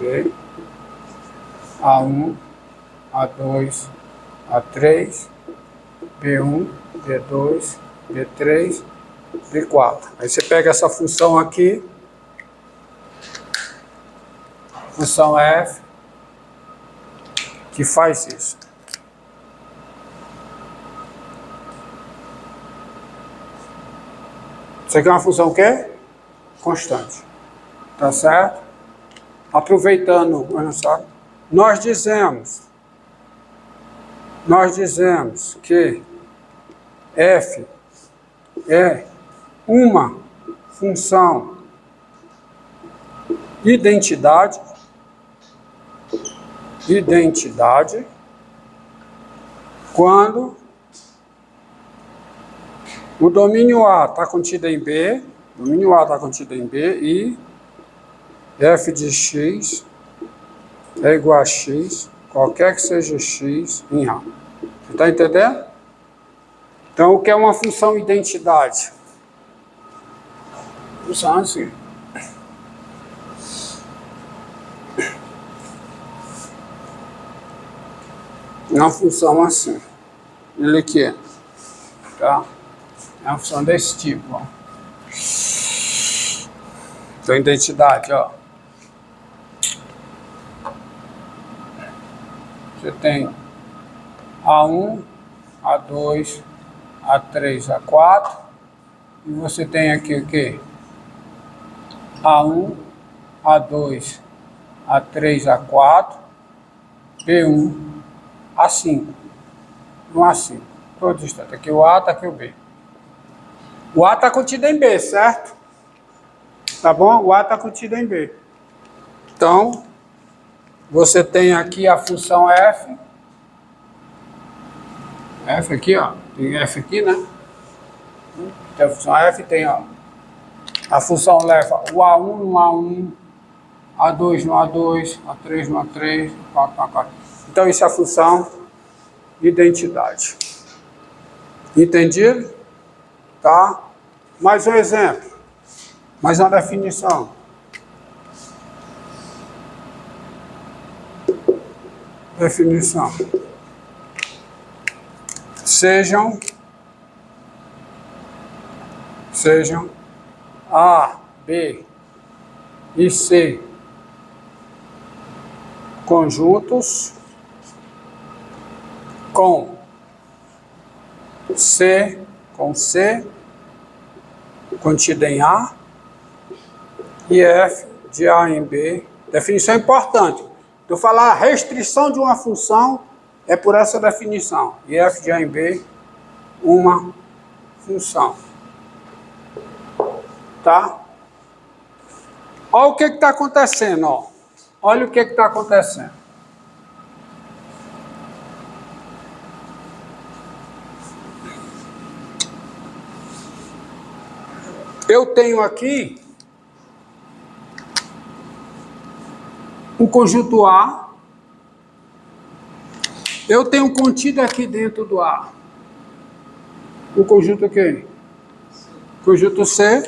B, A1, A2, A3, B1, B2, B3, B4. Aí você pega essa função aqui, função f, que faz isso. Isso aqui é uma função o quê? Constante. Tá certo? Aproveitando, olha só, nós dizemos que f é uma função identidade quando o domínio A está contido em B, e f de x é igual a x, qualquer que seja x em A. Você está entendendo? Então, o que é uma função identidade? Função assim. Uma função assim. Ele aqui, tá? É uma função desse tipo, ó. Então, identidade, ó. Você tem A1, A2, A3, A4. E você tem aqui o quê? A1, A2, A3, A4, B1, A5. Um A5. Todo instante. Aqui o A, está aqui o B. O A está contido em B, certo? Tá bom? O A está contido em B. Então, você tem aqui a função f. F aqui, ó. Tem f aqui, né? Tem a função f, tem, ó. A função leva o A1 no A1, A2 no A2, A3 no A3, A4 no A4. Então, isso é a função identidade. Entendido? Tá? Mais um exemplo. Mais uma definição. Definição. Sejam A, B e C conjuntos com C contido em A e F de A em B. Definição importante. Eu falar a restrição de uma função é por essa definição. E F de A em B, uma função. Tá? Olha o que está acontecendo, ó. Olha o que está acontecendo. Eu tenho aqui um conjunto A. Eu tenho contido aqui dentro do A o conjunto aqui, conjunto C,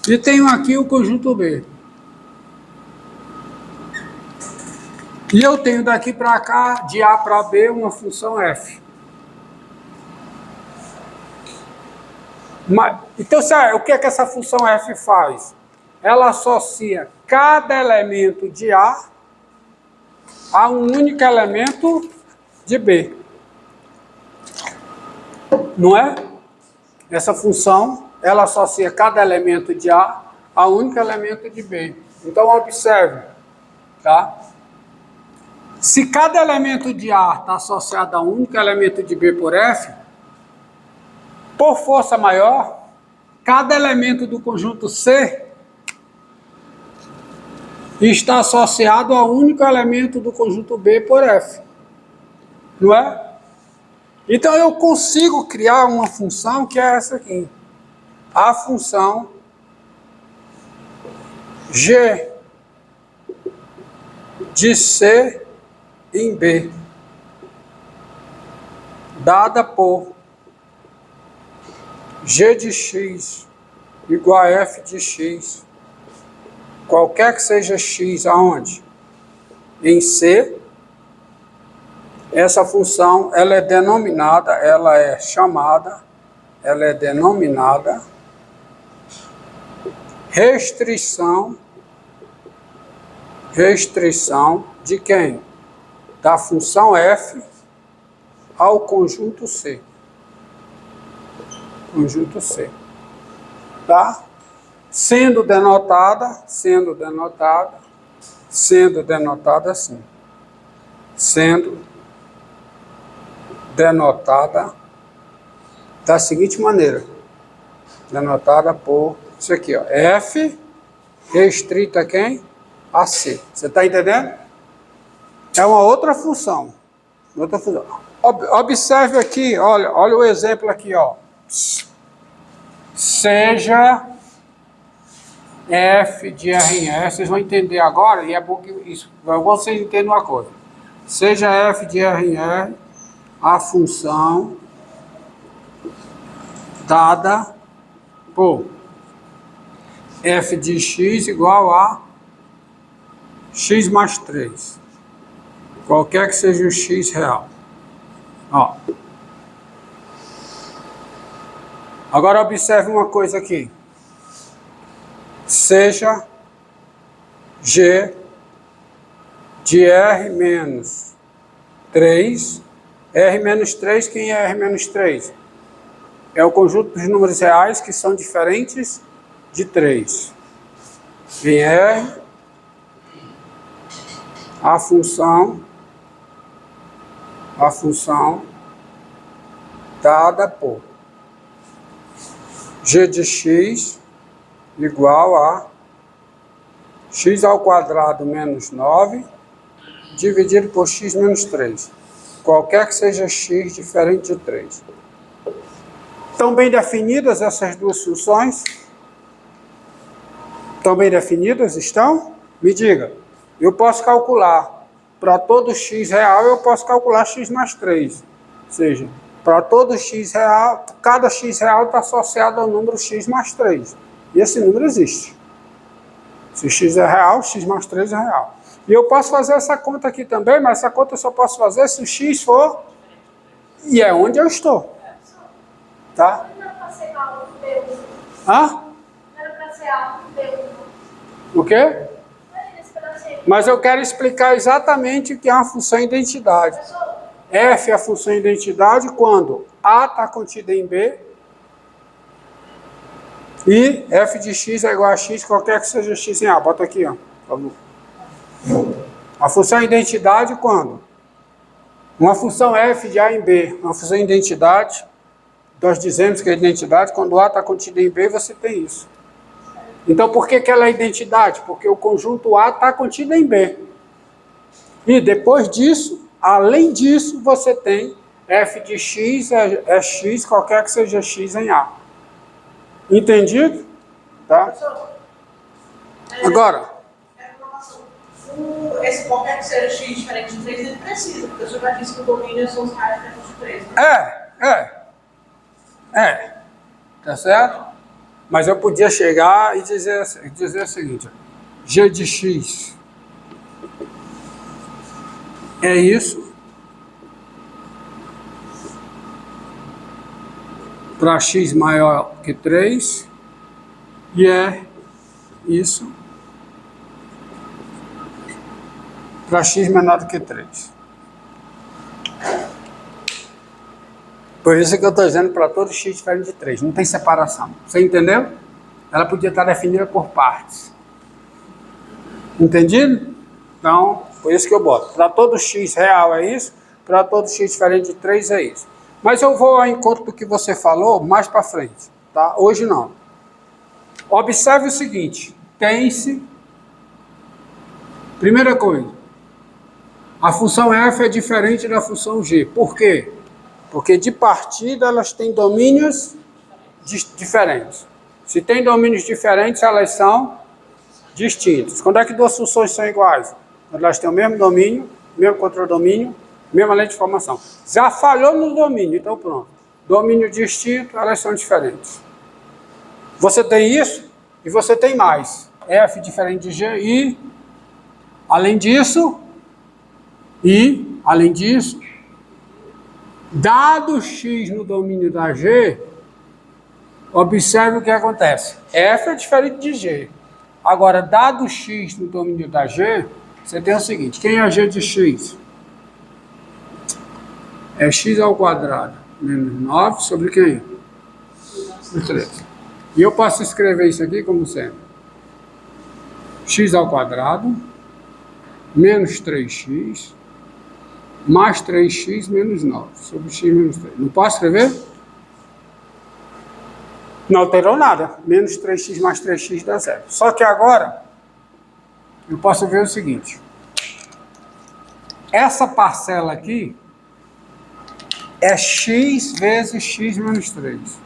e tenho aqui o conjunto B. E eu tenho daqui para cá, de A para B, uma função f. Então, o que é que essa função f faz? Ela associa cada elemento de A a um único elemento de B. Não é? Essa função, ela associa cada elemento de A a um único elemento de B. Então, observe, tá? Se cada elemento de A está associado a um único elemento de B por F, por força maior, cada elemento do conjunto C está associado a um único elemento do conjunto B por F. Não é? Então, eu consigo criar uma função que é essa aqui. A função G de C em B, dada por G de X igual a F de X qualquer que seja x aonde? Em C, essa função ela é denominada, ela é denominada restrição de quem? Da função f ao conjunto C. Conjunto C. Tá? Sendo denotada assim. Sendo denotada da seguinte maneira. Denotada por isso aqui, ó. F restrita a quem? A C. Você está entendendo? É uma outra função. Observe aqui, olha o exemplo aqui, ó. Seja f de R em R, vocês vão entender agora, e é bom que isso, vocês entendam uma coisa. Seja f de R em R a função dada por f de x igual a x mais 3. Qualquer que seja o x real. Ó. Agora observe uma coisa aqui. Seja g de R menos 3. R menos 3, quem é R menos 3? É o conjunto dos números reais que são diferentes de 3. Em R, a função dada por g de x igual a x ao quadrado menos 9 dividido por x menos 3. Qualquer que seja x diferente de 3. Estão bem definidas essas duas funções? Estão bem definidas? Estão? Me diga. Eu posso calcular. Para todo x real, eu posso calcular x mais 3. Ou seja, para todo x real, cada x real está associado ao número x mais 3. E esse número existe. Se x é real, x mais 3 é real. E eu posso fazer essa conta aqui também, mas essa conta eu só posso fazer se o x for... E é onde eu estou. Tá? Hã? O quê? Mas eu quero explicar exatamente o que é uma função identidade. F é a função identidade quando A está contida em B e f de x é igual a x, qualquer que seja x em A. Bota aqui, ó. A função identidade quando? Uma função f de A em B, uma função identidade, nós dizemos que é identidade, quando A está contido em B, você tem isso. Então, por que ela é identidade? Porque o conjunto A está contido em B. E depois disso, além disso, você tem f de x é x, qualquer que seja x em A. Entendido? Tá? Agora. Esse qualquer que seja x diferente de 3, ele precisa, porque o senhor já disse que o domínio são os raios diferentes de 3. Né? Tá certo? Mas eu podia chegar e dizer o seguinte: g de x é isso para x maior que 3 e é isso para x menor do que 3. Por isso que eu estou dizendo para todo x diferente de 3. Não tem separação. Você entendeu? Ela podia estar definida por partes. Entendido? Então, por isso que eu boto. Para todo x real é isso. Para todo x diferente de 3 é isso. Mas eu vou ao encontro do que você falou mais para frente. Tá? Hoje não. Observe o seguinte. Tem-se... Primeira coisa. A função f é diferente da função g. Por quê? Porque de partida elas têm domínios diferentes. Se tem domínios diferentes, elas são distintas. Quando é que duas funções são iguais? Quando elas têm o mesmo domínio, mesmo contradomínio, mesma lei de formação. Já falhou no domínio, então pronto. Domínio distinto, elas são diferentes. Você tem isso e você tem mais. F diferente de G e, além disso, dado X no domínio da G, observe o que acontece. F é diferente de G. Agora, dado X no domínio da G, você tem o seguinte, quem é a G de X? É X ao quadrado menos 9 sobre quem? 3. E eu posso escrever isso aqui como sendo X ao quadrado menos 3x mais 3x menos 9 sobre x menos 3. Não posso escrever? Não alterou nada. Menos 3x mais 3x dá 0. Só que agora, eu posso ver o seguinte. Essa parcela aqui é x vezes x menos 3.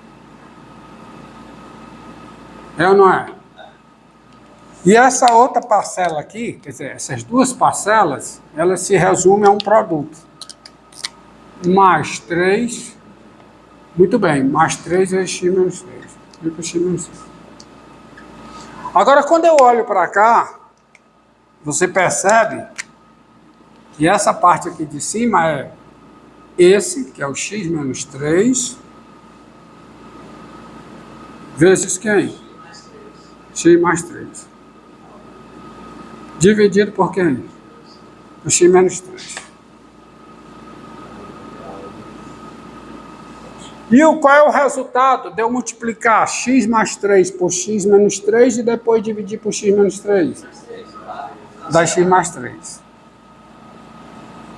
É ou não é? E essa outra parcela aqui, quer dizer, essas duas parcelas, elas se resumem a um produto. Mais 3, muito bem, mais 3 vezes x menos 3. Agora, quando eu olho para cá, você percebe que essa parte aqui de cima é esse, que é o x menos 3, vezes quem? X mais 3. Dividido por quem? Por x menos 3. E qual é o resultado de eu multiplicar x mais 3 por x menos 3 e depois dividir por x menos 3? Dá x mais 3.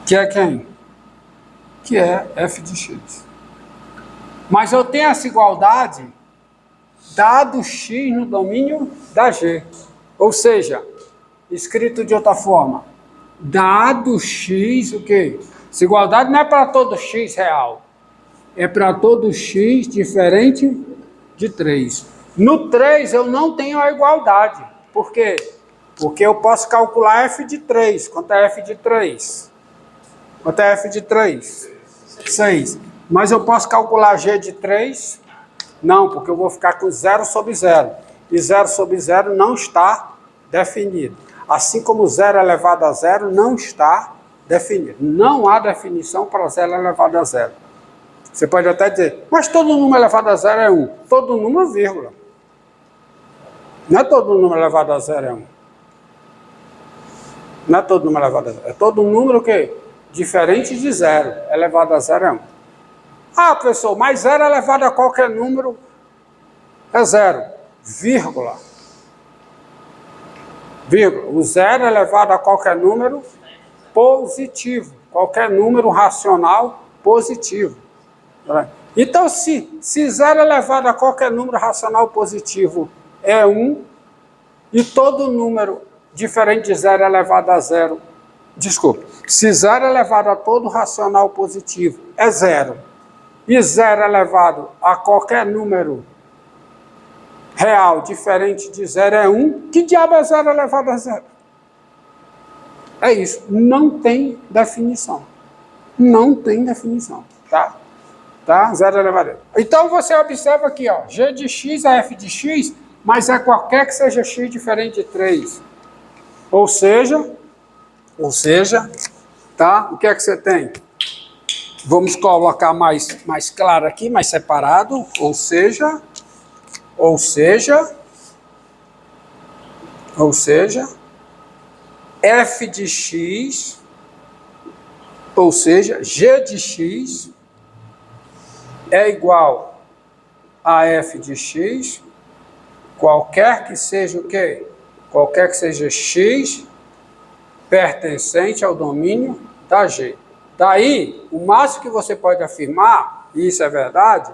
Que é quem? Que é f de x. Mas eu tenho essa igualdade dado x no domínio da G. Ou seja, escrito de outra forma, dado x, o quê? Essa igualdade não é para todo x real, é para todo x diferente de 3. No 3 eu não tenho a igualdade. Por quê? Porque eu posso calcular f de 3. Quanto é f de 3? Quanto é f de 3? 6. Mas eu posso calcular g de 3? Não, porque eu vou ficar com 0 sobre 0. E 0 sobre 0 não está definido. Assim como 0 elevado a 0 não está definido. Não há definição para 0 elevado a 0. Você pode até dizer, mas todo número elevado a 0 é 1. Todo número, vírgula. Não é todo número elevado a 0 é 1. Não é todo número elevado a 0. É todo número o quê? Diferente de 0. Elevado a 0 é 1. Ah, professor, mas 0 elevado a qualquer número é 0. Vírgula. O 0 elevado a qualquer número positivo. Qualquer número racional positivo. Então, se 0 elevado a qualquer número racional positivo é 1, e todo número diferente de 0 elevado a 0, desculpa, se 0 elevado a todo racional positivo é 0, e 0 elevado a qualquer número real diferente de 0 é 1, que diabo é 0 elevado a 0? É isso, não tem definição. Não tem definição, tá? Tá? 0 elevado a 0. Então você observa aqui, ó, g de x é f de x, mas é qualquer que seja x diferente de 3. Ou seja, tá? O que é que você tem? Vamos colocar mais claro aqui, mais separado. Ou seja, f de x, ou seja, g de x é igual a f de x, qualquer que seja o quê? Qualquer que seja x pertencente ao domínio da G. Daí, o máximo que você pode afirmar, e isso é verdade,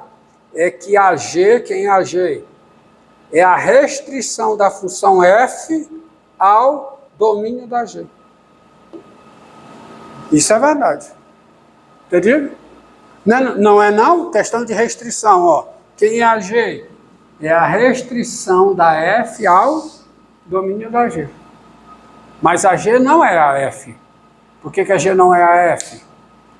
é que a G, quem é a G? É a restrição da função f ao domínio da G. Isso é verdade. Entendido? Não é não? Questão de restrição, ó. Quem é a G? É a restrição da f ao domínio da G. Mas a G não é a f. Por que a G não é a f?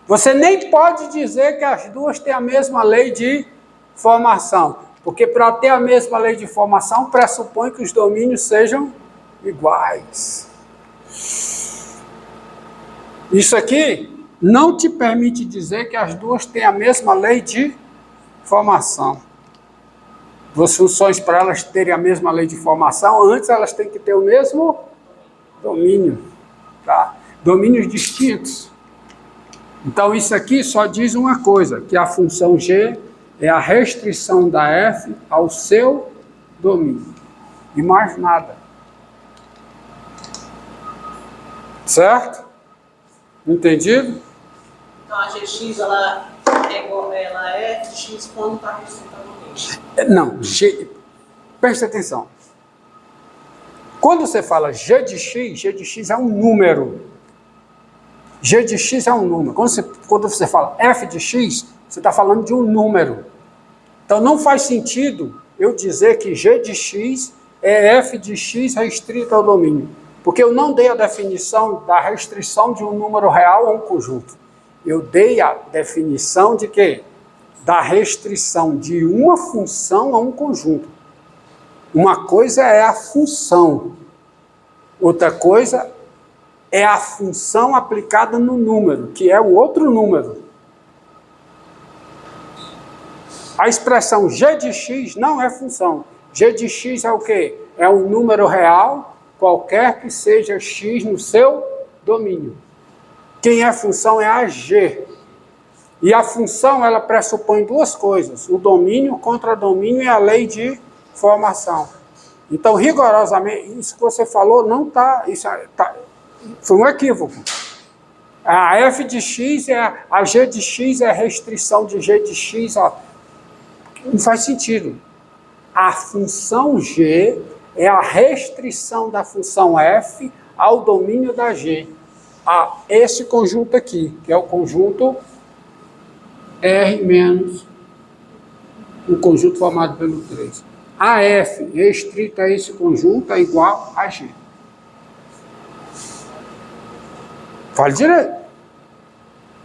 Você nem pode dizer que as duas têm a mesma lei de formação. Porque para ter a mesma lei de formação, pressupõe que os domínios sejam iguais. Isso aqui não te permite dizer que as duas têm a mesma lei de formação. Duas funções, para elas terem a mesma lei de formação, antes elas têm que ter o mesmo domínio. Tá? Domínios distintos. Então isso aqui só diz uma coisa, que a função G é a restrição da F ao seu domínio. E mais nada. Certo? Entendido? Então a GX ela é X quando está restrita ao domínio. Não, G, preste atenção. Quando você fala G de X é um número. G de X é um número. Quando você fala F de X, você está falando de um número. Então não faz sentido eu dizer que G de X é F de X restrito ao domínio. Porque eu não dei a definição da restrição de um número real a um conjunto. Eu dei a definição de quê? Da restrição de uma função a um conjunto. Uma coisa é a função. Outra coisa é a função aplicada no número, que é o outro número. A expressão G de X não é função. G de X é o quê? É um número real, qualquer que seja X no seu domínio. Quem é função é a G. E a função, ela pressupõe duas coisas. O domínio, contradomínio e a lei de formação. Então, rigorosamente, isso que você falou não está... Foi um equívoco. A F de X, a G de X é a restrição de G de X. Não faz sentido. A função G é a restrição da função F ao domínio da G. A esse conjunto aqui, que é o conjunto R menos o conjunto formado pelo 3. A F restrita a esse conjunto é igual a G. Fale direito.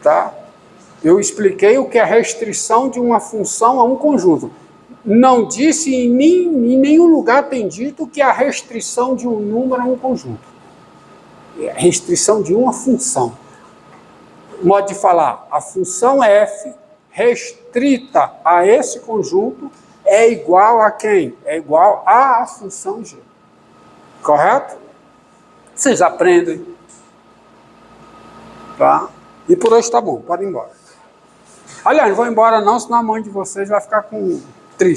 Tá? Eu expliquei o que é restrição de uma função a um conjunto. Não disse em nenhum lugar tem dito que a restrição de um número a um conjunto. É a restrição de uma função. Modo de falar, a função F restrita a esse conjunto é igual a quem? É igual à função G. Correto? Vocês aprendem. Tá? E por hoje tá bom, pode ir embora. Aliás, não vou embora não, senão a mãe de vocês vai ficar com